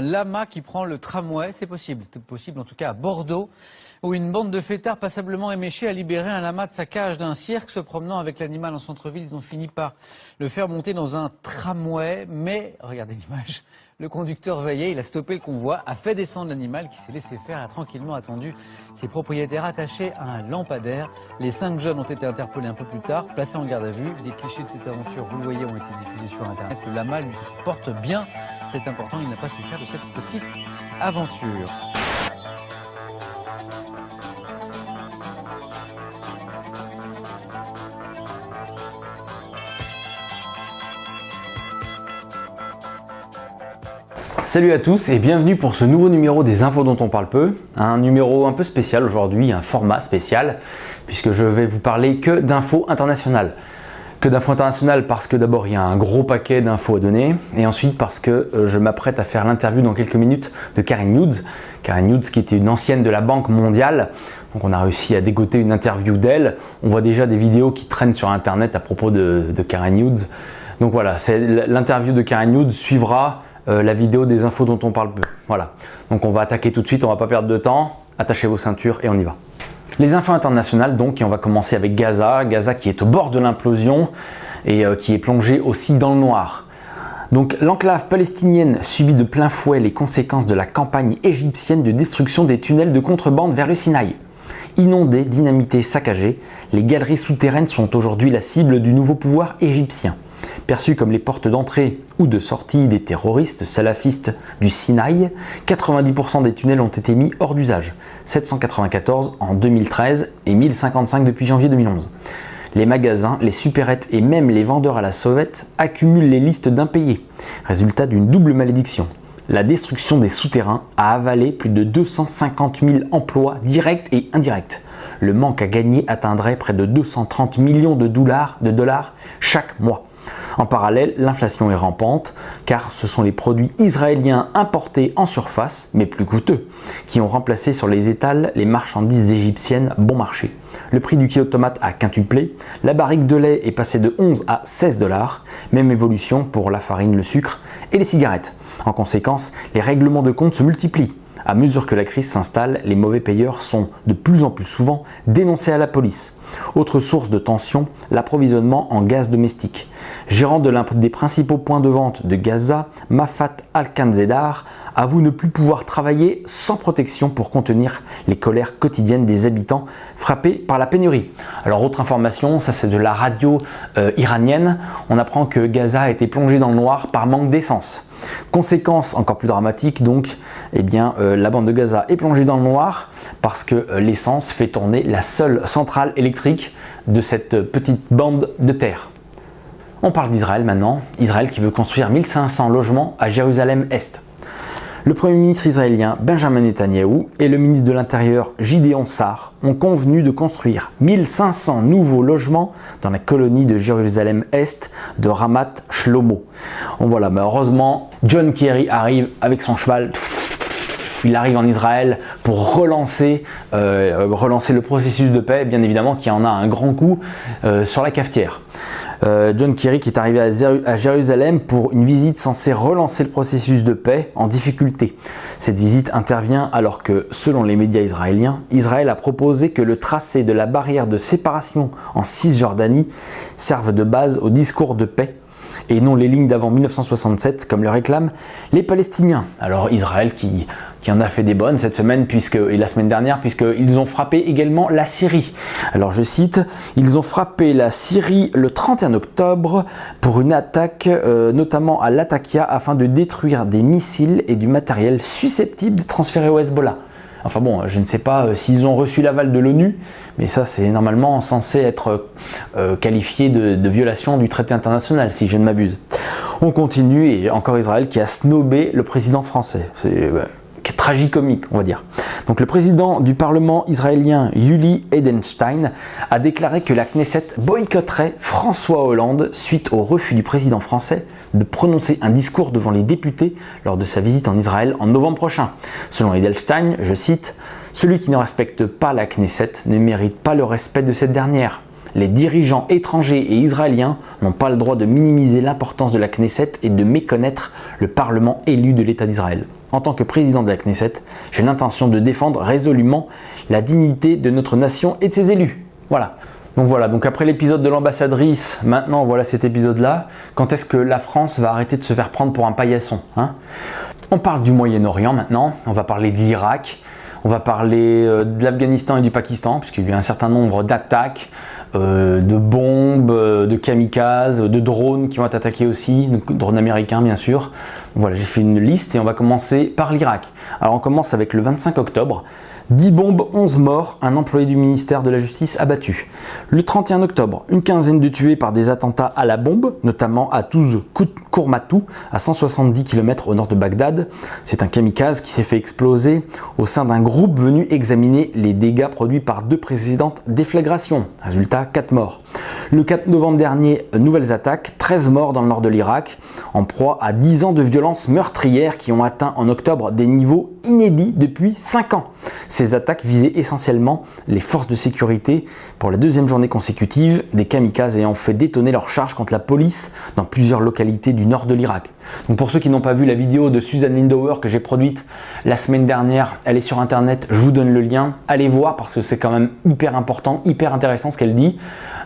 lama qui prend le tramway. C'est possible en tout cas à Bordeaux, où une bande de fêtards passablement éméchés a libéré un lama de sa cage d'un cirque. Se promenant avec l'animal en centre-ville, ils ont fini par le faire monter dans un tramway. Mais, regardez l'image, le conducteur veillait, il a stoppé le convoi, a fait descendre l'animal qui s'est laissé faire, a tranquillement attendu ses propriétaires attachés à un lampadaire. Les 5 jeunes ont été interpellés un peu plus tard, placés en garde à vue. Des clichés de cette aventure, vous le voyez, ont été diffusés sur Internet. Le lama lui se porte bien, c'est important, il n'a pas souffert de cette petite aventure. Salut à tous et bienvenue pour ce nouveau numéro des infos dont on parle peu. Un numéro un peu spécial aujourd'hui, un format spécial, puisque je vais vous parler que d'infos internationales. Que d'infos internationales parce que d'abord il y a un gros paquet d'infos à donner, et ensuite parce que je m'apprête à faire l'interview dans quelques minutes de Karen Hughes. Karen Hughes qui était une ancienne de la Banque mondiale, donc on a réussi à dégoter une interview d'elle. On voit déjà des vidéos qui traînent sur internet à propos de Karen Hughes. Donc voilà, l'interview de Karen Hughes suivra la vidéo des infos dont on parle peu. Voilà, donc on va attaquer tout de suite, on va pas perdre de temps, attachez vos ceintures et on y va. Les infos internationales donc, et on va commencer avec Gaza. Gaza qui est au bord de l'implosion et qui est plongée aussi dans le noir. Donc l'enclave palestinienne subit de plein fouet les conséquences de la campagne égyptienne de destruction des tunnels de contrebande vers le Sinaï. Inondées, dynamitées, saccagées, les galeries souterraines sont aujourd'hui la cible du nouveau pouvoir égyptien. Perçus comme les portes d'entrée ou de sortie des terroristes salafistes du Sinaï, 90% des tunnels ont été mis hors d'usage, 794 en 2013 et 1055 depuis janvier 2011. Les magasins, les supérettes et même les vendeurs à la sauvette accumulent les listes d'impayés, résultat d'une double malédiction. La destruction des souterrains a avalé plus de 250 000 emplois directs et indirects. Le manque à gagner atteindrait près de 230 millions de dollars chaque mois. En parallèle, l'inflation est rampante car ce sont les produits israéliens importés en surface, mais plus coûteux, qui ont remplacé sur les étals les marchandises égyptiennes bon marché. Le prix du kilo de tomate a quintuplé, la barrique de lait est passée de 11 à 16 $, même évolution pour la farine, le sucre et les cigarettes. En conséquence, les règlements de compte se multiplient. À mesure que la crise s'installe, les mauvais payeurs sont de plus en plus souvent dénoncés à la police. Autre source de tension, l'approvisionnement en gaz domestique. Gérant de l'un des principaux points de vente de Gaza, Mafat Al-Kanzedar avoue ne plus pouvoir travailler sans protection pour contenir les colères quotidiennes des habitants frappés par la pénurie. Alors autre information, ça c'est de la radio iranienne, on apprend que Gaza a été plongé dans le noir par manque d'essence. Conséquence encore plus dramatique donc, la bande de Gaza est plongée dans le noir parce que l'essence fait tourner la seule centrale électrique de cette petite bande de terre. On parle d'Israël maintenant, Israël qui veut construire 1500 logements à Jérusalem-Est. Le Premier ministre israélien Benjamin Netanyahou et le ministre de l'Intérieur Gideon Sa'ar ont convenu de construire 1500 nouveaux logements dans la colonie de Jérusalem-Est de Ramat Shlomo. Bon, voilà, mais heureusement, John Kerry arrive avec son cheval. Il arrive en Israël pour relancer le processus de paix, bien évidemment, qui en a un grand coup sur la cafetière. John Kerry qui est arrivé à Jérusalem pour une visite censée relancer le processus de paix en difficulté. Cette visite intervient alors que, selon les médias israéliens, Israël a proposé que le tracé de la barrière de séparation en Cisjordanie serve de base au discours de paix et non les lignes d'avant 1967 comme le réclament les Palestiniens. Alors Israël qui en a fait des bonnes cette semaine et la semaine dernière puisqu'ils ont frappé également la Syrie. Alors je cite, ils ont frappé la Syrie le 31 octobre pour une attaque notamment à Latakia afin de détruire des missiles et du matériel susceptible d'être transféré au Hezbollah. Enfin bon, je ne sais pas s'ils ont reçu l'aval de l'ONU, mais ça c'est normalement censé être qualifié de violation du traité international, si je ne m'abuse. On continue, et encore Israël qui a snobé le président français. C'est tragicomique, on va dire. Donc le président du Parlement israélien Yuli Edelstein a déclaré que la Knesset boycotterait François Hollande suite au refus du président français de prononcer un discours devant les députés lors de sa visite en Israël en novembre prochain. Selon Edelstein, je cite, « Celui qui ne respecte pas la Knesset ne mérite pas le respect de cette dernière. les dirigeants étrangers et israéliens n'ont pas le droit de minimiser l'importance de la Knesset et de méconnaître le Parlement élu de l'État d'Israël. En tant que président de la Knesset, j'ai l'intention de défendre résolument la dignité de notre nation et de ses élus. Voilà. Donc après l'épisode de l'ambassadrice, maintenant voilà cet épisode-là. Quand est-ce que la France va arrêter de se faire prendre pour un paillasson, hein? On parle du Moyen-Orient maintenant, on va parler de l'Irak, on va parler de l'Afghanistan et du Pakistan, puisqu'il y a eu un certain nombre d'attaques, de bombes, de kamikazes, de drones qui vont être attaqués aussi, de drones américains bien sûr. Donc voilà, j'ai fait une liste et on va commencer par l'Irak. Alors on commence avec le 25 octobre. 10 bombes, 11 morts, un employé du ministère de la Justice abattu. Le 31 octobre, une quinzaine de tués par des attentats à la bombe, notamment à Touz Kourmatou, à 170 km au nord de Bagdad. C'est un kamikaze qui s'est fait exploser au sein d'un groupe venu examiner les dégâts produits par 2 précédentes déflagrations. Résultat, 4 morts. Le 4 novembre dernier, nouvelles attaques, 13 morts dans le nord de l'Irak, en proie à 10 ans de violences meurtrières qui ont atteint en octobre des niveaux inédits depuis 5 ans. Ces attaques visaient essentiellement les forces de sécurité. Pour la deuxième journée consécutive, des kamikazes ayant fait détonner leurs charges contre la police dans plusieurs localités du nord de l'Irak. Donc pour ceux qui n'ont pas vu la vidéo de Susan Lindauer que j'ai produite la semaine dernière, elle est sur internet, je vous donne le lien, allez voir parce que c'est quand même hyper important, hyper intéressant ce qu'elle dit.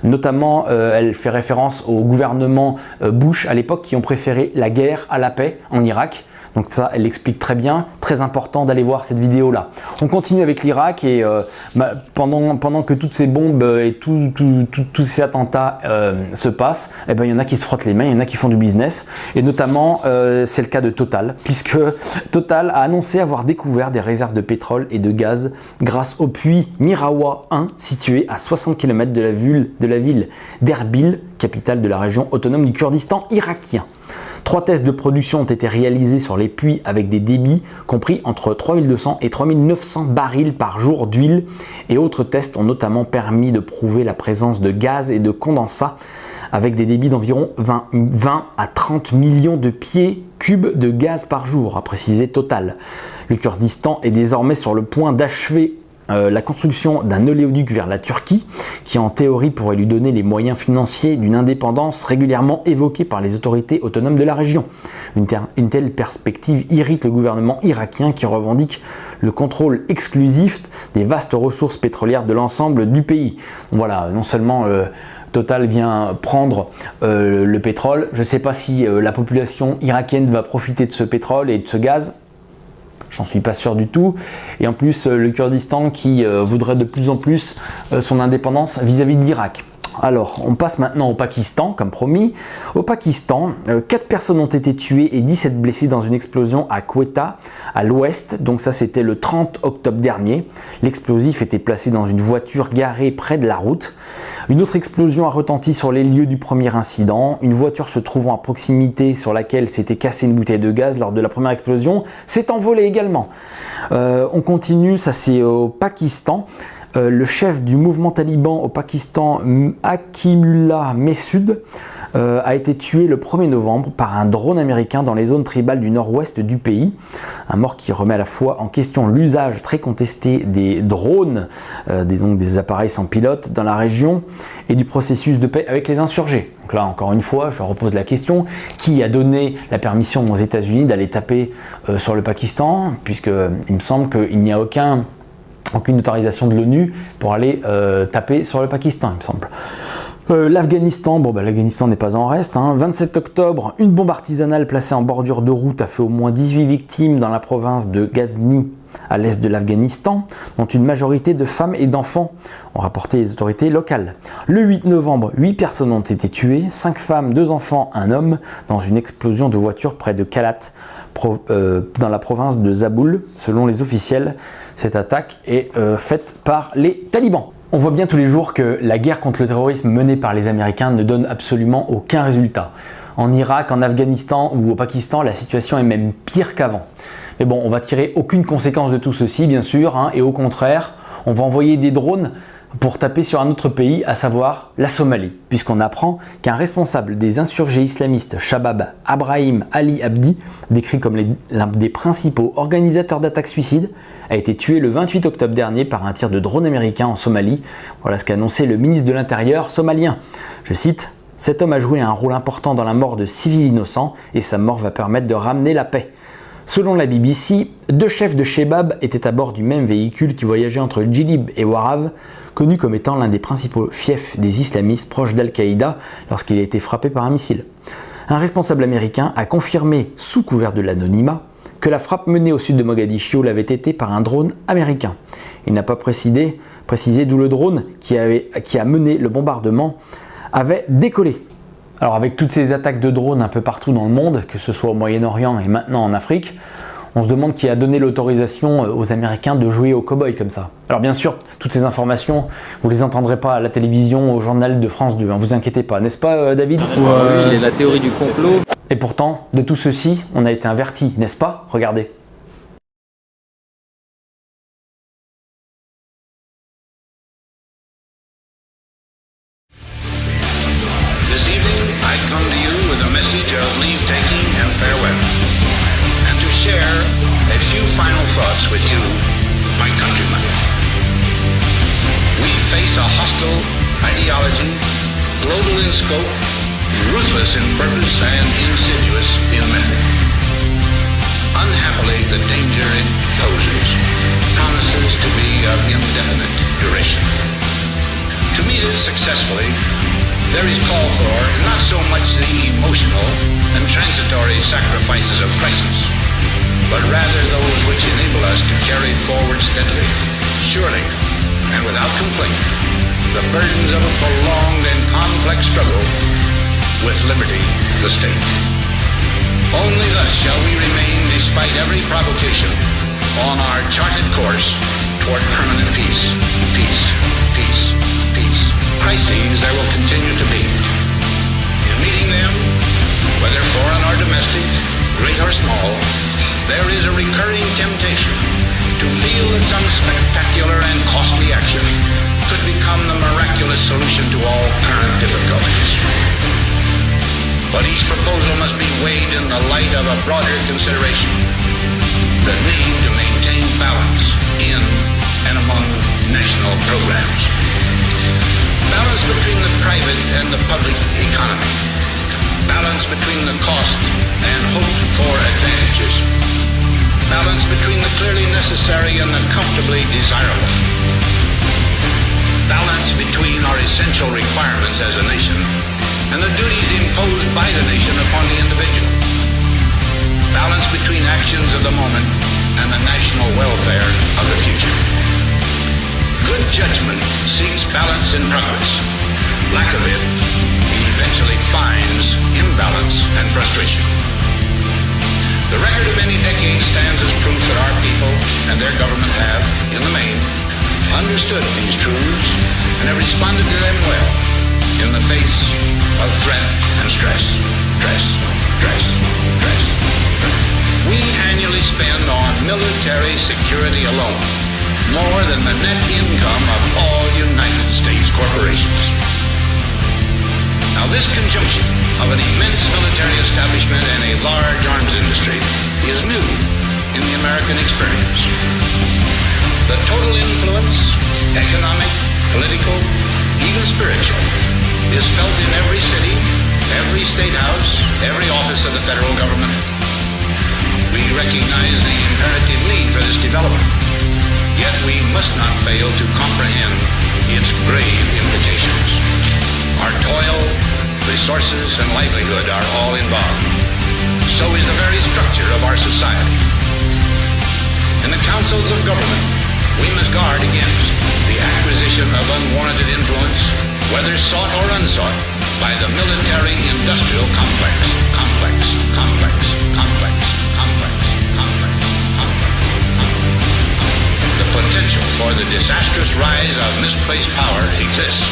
Notamment, elle fait référence au gouvernement Bush à l'époque qui ont préféré la guerre à la paix en Irak. Donc ça, elle l'explique très bien, très important d'aller voir cette vidéo-là. On continue avec l'Irak et pendant que toutes ces bombes et tous ces attentats se passent, eh ben, il y en a qui se frottent les mains, il y en a qui font du business. Et notamment, c'est le cas de Total, puisque Total a annoncé avoir découvert des réserves de pétrole et de gaz grâce au puits Mirawa 1, situé à 60 km de la ville d'Erbil, capitale de la région autonome du Kurdistan irakien. 3 tests de production ont été réalisés sur les puits avec des débits compris entre 3200 et 3900 barils par jour d'huile et autres tests ont notamment permis de prouver la présence de gaz et de condensat avec des débits d'environ 20 à 30 millions de pieds cubes de gaz par jour, a précisé Total. Le Kurdistan est désormais sur le point d'achever la construction d'un oléoduc vers la Turquie qui en théorie pourrait lui donner les moyens financiers d'une indépendance régulièrement évoquée par les autorités autonomes de la région. Une telle perspective irrite le gouvernement irakien qui revendique le contrôle exclusif des vastes ressources pétrolières de l'ensemble du pays. Voilà, non seulement Total vient prendre le pétrole, je ne sais pas si la population irakienne va profiter de ce pétrole et de ce gaz. J'en suis pas sûr du tout. Et en plus, le Kurdistan qui voudrait de plus en plus son indépendance vis-à-vis de l'Irak. Alors, on passe maintenant au Pakistan, comme promis. Au Pakistan, 4 personnes ont été tuées et 17 blessées dans une explosion à Quetta, à l'ouest. Donc ça, c'était le 30 octobre dernier. L'explosif était placé dans une voiture garée près de la route. Une autre explosion a retenti sur les lieux du premier incident. Une voiture se trouvant à proximité sur laquelle s'était cassée une bouteille de gaz lors de la première explosion s'est envolée également. On continue, ça c'est au Pakistan. Le chef du mouvement taliban au Pakistan, Hakimullah Mehsud, a été tué le 1er novembre par un drone américain dans les zones tribales du nord-ouest du pays. Un mort qui remet à la fois en question l'usage très contesté des drones, des appareils sans pilote dans la région et du processus de paix avec les insurgés. Donc là, encore une fois, je repose la question, qui a donné la permission aux États-Unis d'aller taper sur le Pakistan, puisqu'il me semble qu'il n'y a aucune autorisation de l'ONU pour aller taper sur le Pakistan, il me semble. L'Afghanistan, l'Afghanistan n'est pas en reste. 27 octobre, une bombe artisanale placée en bordure de route a fait au moins 18 victimes dans la province de Ghazni, à l'est de l'Afghanistan, dont une majorité de femmes et d'enfants, ont rapporté les autorités locales. Le 8 novembre, 8 personnes ont été tuées, 5 femmes, 2 enfants, un homme, dans une explosion de voiture près de Kalat, dans la province de Zaboul. Selon les officiels, cette attaque est faite par les talibans. On voit bien tous les jours que la guerre contre le terrorisme menée par les Américains ne donne absolument aucun résultat. En Irak, en Afghanistan ou au Pakistan, la situation est même pire qu'avant. Mais bon, on va tirer aucune conséquence de tout ceci, bien sûr, et au contraire, on va envoyer des drones pour taper sur un autre pays, à savoir la Somalie, puisqu'on apprend qu'un responsable des insurgés islamistes, Shabab Abrahim Ali Abdi, décrit comme l'un des principaux organisateurs d'attaques suicides, a été tué le 28 octobre dernier par un tir de drone américain en Somalie. Voilà ce qu'a annoncé le ministre de l'Intérieur somalien. Je cite: « Cet homme a joué un rôle important dans la mort de civils innocents et sa mort va permettre de ramener la paix. » Selon la BBC, 2 chefs de Shabab étaient à bord du même véhicule qui voyageait entre Jilib et Warab, connu comme étant l'un des principaux fiefs des islamistes proches d'Al-Qaïda lorsqu'il a été frappé par un missile. Un responsable américain a confirmé, sous couvert de l'anonymat, que la frappe menée au sud de Mogadiscio l'avait été par un drone américain. Il n'a pas précisé d'où le drone qui a mené le bombardement avait décollé. Alors avec toutes ces attaques de drones un peu partout dans le monde, que ce soit au Moyen-Orient et maintenant en Afrique, on se demande qui a donné l'autorisation aux Américains de jouer aux cow-boys comme ça. Alors bien sûr, toutes ces informations, vous les entendrez pas à la télévision, au journal de France 2, hein, vous inquiétez pas, n'est-ce pas David? Oui, la théorie du complot. Et pourtant, de tout ceci, on a été avertis, n'est-ce pas? Regardez. Global in scope, ruthless in purpose, and insidious in method. Unhappily, the danger it poses promises to be of indefinite duration. To meet it successfully, there is call for not so much the emotional and transitory sacrifices of crisis, but rather those which enable us to carry forward steadily, surely, and without complaint, the burdens of a prolonged and complex struggle with liberty, the state. Only thus shall we remain, despite every provocation, on our charted course toward permanent peace. Peace, peace, peace. Crises there will continue to be. In meeting them, whether foreign or domestic, great or small, there is a recurring temptation to feel that some spectacular and costly action could become the miraculous solution to all current difficulties. But each proposal must be weighed in the light of a broader consideration, the need to maintain balance in and among national programs. Balance between the private and the public economy. Balance between the cost and hoped for advantages. Balance between the clearly necessary and the comfortably desirable. Balance between our essential requirements as a nation and the duties imposed by the nation upon the individual. Balance between actions of the moment and the national welfare of the future. Good judgment seeks balance in progress. Lack of it eventually finds imbalance and frustration. The record of many decades stands as proof that our people and their government have, in the main, understood these truths and have responded to them well in the face of threat and stress. Stress, stress, stress. We annually spend on military security alone more than the net income of all United States corporations. Now, this conjunction of an immense military establishment and a large arms industry is new in the American experience. The total influence, economic, political, even spiritual, is felt in every city, every state house, every office of the federal government. We recognize the imperative need for this development, yet we must not fail to comprehend its grave implications. Our toil, resources, and livelihood are all involved. So is the very structure of our society. In the councils of government, we must guard against the acquisition of unwarranted influence, whether sought or unsought, by the military-industrial complex. The potential for the disastrous rise of misplaced power exists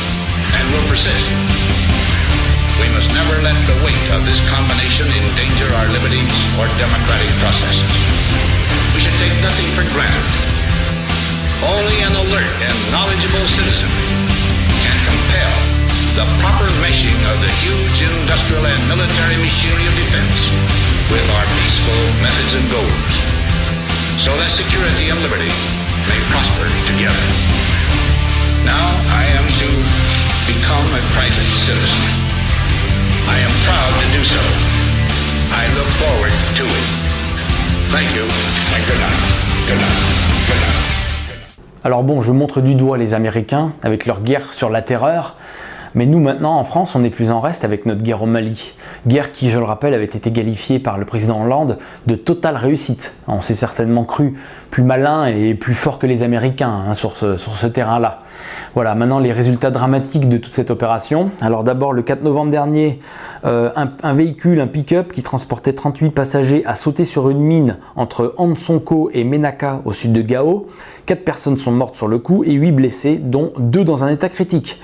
and will persist. We must never let the weight of this combination endanger our liberties or democratic processes. We should take nothing for granted. Only an alert and knowledgeable citizenry can compel the proper meshing of the huge industrial and military machinery of defense with our peaceful methods and goals, so that security and liberty may prosper together. Now I am to become a private citizen. I am proud to do so. I look forward to it. Thank you, and good night. Good night. Good night. Alors bon, je montre du doigt les Américains avec leur guerre sur la terreur, mais nous maintenant en France, on est plus en reste avec notre guerre au Mali. Guerre qui, je le rappelle, avait été qualifiée par le président Hollande de totale réussite. On s'est certainement cru plus malin et plus fort que les Américains sur ce terrain-là. Voilà, maintenant les résultats dramatiques de toute cette opération. Alors d'abord, le 4 novembre dernier, un véhicule, un pick-up qui transportait 38 passagers a sauté sur une mine entre Ansonko et Menaka au sud de Gao. 4 personnes sont mortes sur le coup et 8 blessés, dont 2 dans un état critique.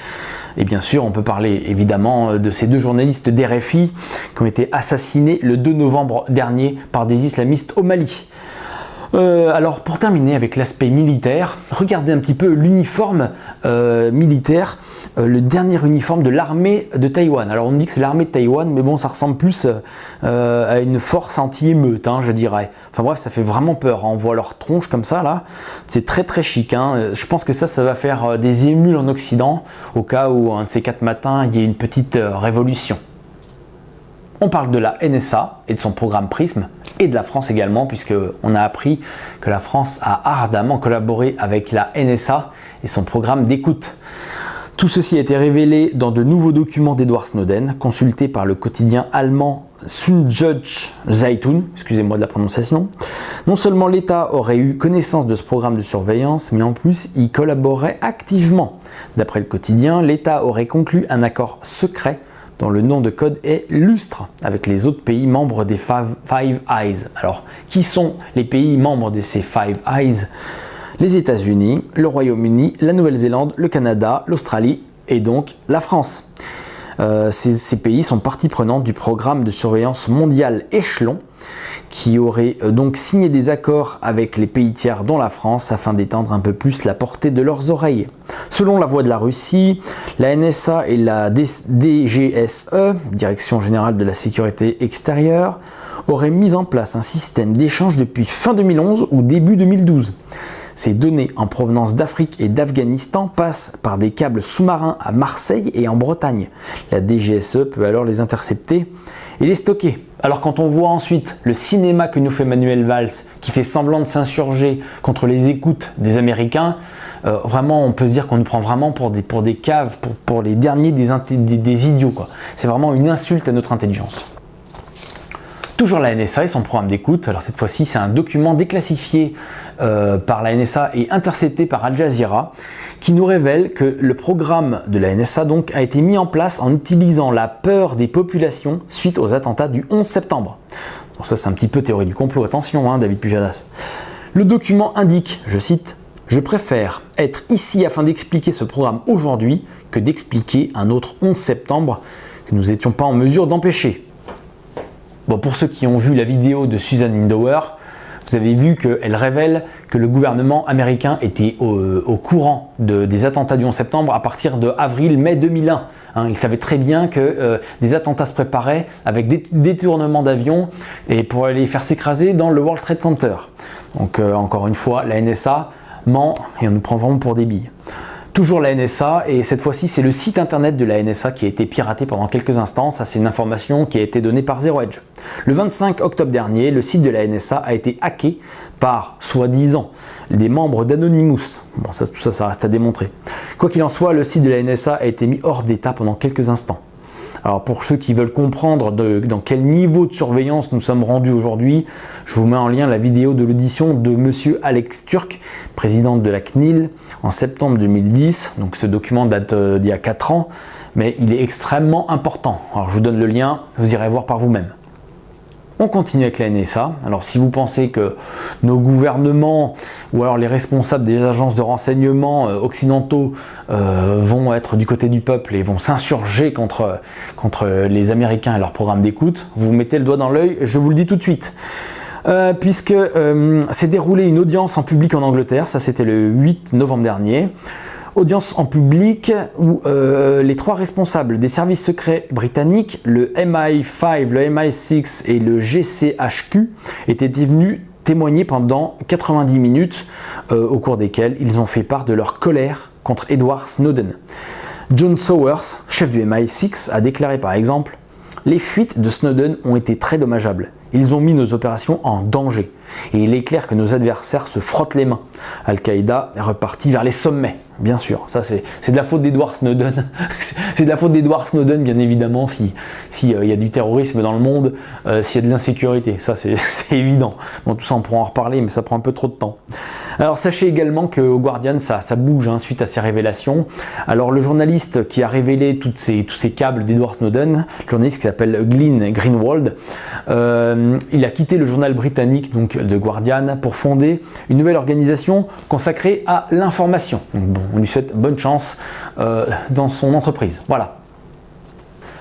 Et bien sûr, on peut parler évidemment de ces 2 journalistes d'RFI qui ont été assassinés le 2 novembre dernier par des islamistes au Mali. Alors pour terminer avec l'aspect militaire, regardez un petit peu l'uniforme militaire, le dernier uniforme de l'armée de Taïwan. Alors on dit que c'est l'armée de Taïwan, mais bon, ça ressemble plus à une force anti-émeute, je dirais. Enfin bref, ça fait vraiment peur, on voit leur tronche comme ça là, c'est très très chic. Je pense que ça va faire des émules en Occident, au cas où un de ces 4 matins, il y ait une petite révolution. On parle de la NSA et de son programme PRISM et de la France également, puisqu'on a appris que la France a ardemment collaboré avec la NSA et son programme d'écoute. Tout ceci a été révélé dans de nouveaux documents d'Edward Snowden, consultés par le quotidien allemand Süddeutsche Zeitung, excusez-moi de la prononciation. Non seulement l'État aurait eu connaissance de ce programme de surveillance, mais en plus il collaborait activement. D'après le quotidien, l'État aurait conclu un accord secret dont le nom de code est Lustre, avec les autres pays membres des Five Eyes. Alors, qui sont les pays membres de ces Five Eyes? Les États-Unis, le Royaume-Uni, la Nouvelle-Zélande, le Canada, l'Australie et donc la France. Ces pays sont partie prenante du programme de surveillance mondial Échelon, qui aurait donc signé des accords avec les pays tiers dont la France afin d'étendre un peu plus la portée de leurs oreilles. Selon la voix de la Russie, la NSA et la DGSE, Direction Générale de la Sécurité Extérieure, auraient mis en place un système d'échange depuis fin 2011 ou début 2012. Ces données en provenance d'Afrique et d'Afghanistan passent par des câbles sous-marins à Marseille et en Bretagne. La DGSE peut alors les intercepter et les stocker. Alors quand on voit ensuite le cinéma que nous fait Manuel Valls, qui fait semblant de s'insurger contre les écoutes des Américains, vraiment on peut se dire qu'on nous prend vraiment pour des caves, pour les derniers des idiots, quoi. C'est vraiment une insulte à notre intelligence. Toujours la NSA et son programme d'écoute. Alors cette fois-ci, c'est un document déclassifié par la NSA et intercepté par Al Jazeera qui nous révèle que le programme de la NSA donc, a été mis en place en utilisant la peur des populations suite aux attentats du 11 septembre. Bon, ça c'est un petit peu théorie du complot, attention David Pujadas. Le document indique, je cite, « Je préfère être ici afin d'expliquer ce programme aujourd'hui que d'expliquer un autre 11 septembre que nous n'étions pas en mesure d'empêcher. » Bon, pour ceux qui ont vu la vidéo de Susan Lindauer, vous avez vu qu'elle révèle que le gouvernement américain était au courant des attentats du 11 septembre à partir de avril-mai 2001. Il savait très bien que des attentats se préparaient avec des détournements d'avions et pour aller faire s'écraser dans le World Trade Center. Donc encore une fois, la NSA ment et on nous prend vraiment pour des billes. Toujours la NSA, et cette fois-ci c'est le site internet de la NSA qui a été piraté pendant quelques instants. Ça c'est une information qui a été donnée par Zero Hedge. Le 25 octobre dernier, le site de la NSA a été hacké par, soi-disant, des membres d'Anonymous. Bon, tout ça, ça reste à démontrer. Quoi qu'il en soit, le site de la NSA a été mis hors d'état pendant quelques instants. Alors pour ceux qui veulent comprendre dans quel niveau de surveillance nous sommes rendus aujourd'hui, je vous mets en lien la vidéo de l'audition de monsieur Alex Türk, président de la CNIL, en septembre 2010. Donc ce document date d'il y a 4 ans, mais il est extrêmement important. Alors je vous donne le lien, vous irez voir par vous-même. On continue avec la NSA. Alors si vous pensez que nos gouvernements ou alors les responsables des agences de renseignement occidentaux vont être du côté du peuple et vont s'insurger contre les Américains et leur programme d'écoute, vous mettez le doigt dans l'œil, je vous le dis tout de suite. puisque s'est déroulée une audience en public en Angleterre, ça c'était le 8 novembre dernier. Audience en public où les 3 responsables des services secrets britanniques, le MI5, le MI6 et le GCHQ, étaient venus témoigner pendant 90 minutes au cours desquelles ils ont fait part de leur colère contre Edward Snowden. John Sowers, chef du MI6, a déclaré par exemple « Les fuites de Snowden ont été très dommageables. Ils ont mis nos opérations en danger. Et il est clair que nos adversaires se frottent les mains. Al-Qaïda est reparti vers les sommets, bien sûr. Ça, c'est de la faute d'Edward Snowden. C'est de la faute d'Edward Snowden, bien évidemment, s'il y a du terrorisme dans le monde, s'il y a de l'insécurité. Ça, c'est évident. Bon, tout ça, on pourra en reparler, mais ça prend un peu trop de temps. Alors, sachez également qu'au Guardian, ça bouge suite à ces révélations. Alors, le journaliste qui a révélé tous ces câbles d'Edward Snowden, le journaliste qui s'appelle Glenn Greenwald, il a quitté le journal britannique, donc de Guardian, pour fonder une nouvelle organisation consacrée à l'information. Donc bon, on lui souhaite bonne chance dans son entreprise. Voilà.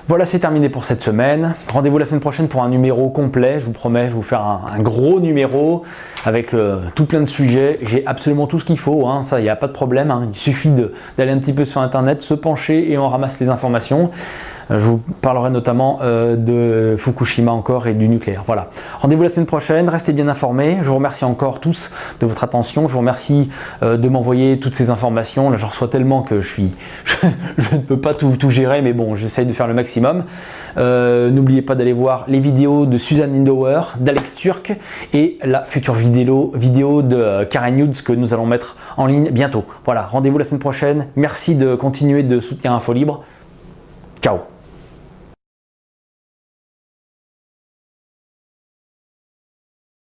Voilà, c'est terminé pour cette semaine. Rendez-vous la semaine prochaine pour un numéro complet. Je vous promets, je vais vous faire un gros numéro avec tout plein de sujets. J'ai absolument tout ce qu'il faut, ça, il n'y a pas de problème. Il suffit d'aller un petit peu sur Internet, se pencher et on ramasse les informations. Je vous parlerai notamment de Fukushima encore et du nucléaire. Voilà. Rendez-vous la semaine prochaine. Restez bien informés. Je vous remercie encore tous de votre attention. Je vous remercie de m'envoyer toutes ces informations. Là, j'en reçois tellement que je ne peux pas tout gérer, mais bon, j'essaye de faire le maximum. N'oubliez pas d'aller voir les vidéos de Suzanne Lindauer, d'Alex Turk et la future vidéo de Karen Hughes que nous allons mettre en ligne bientôt. Voilà. Rendez-vous la semaine prochaine. Merci de continuer de soutenir Info Libre. Ciao.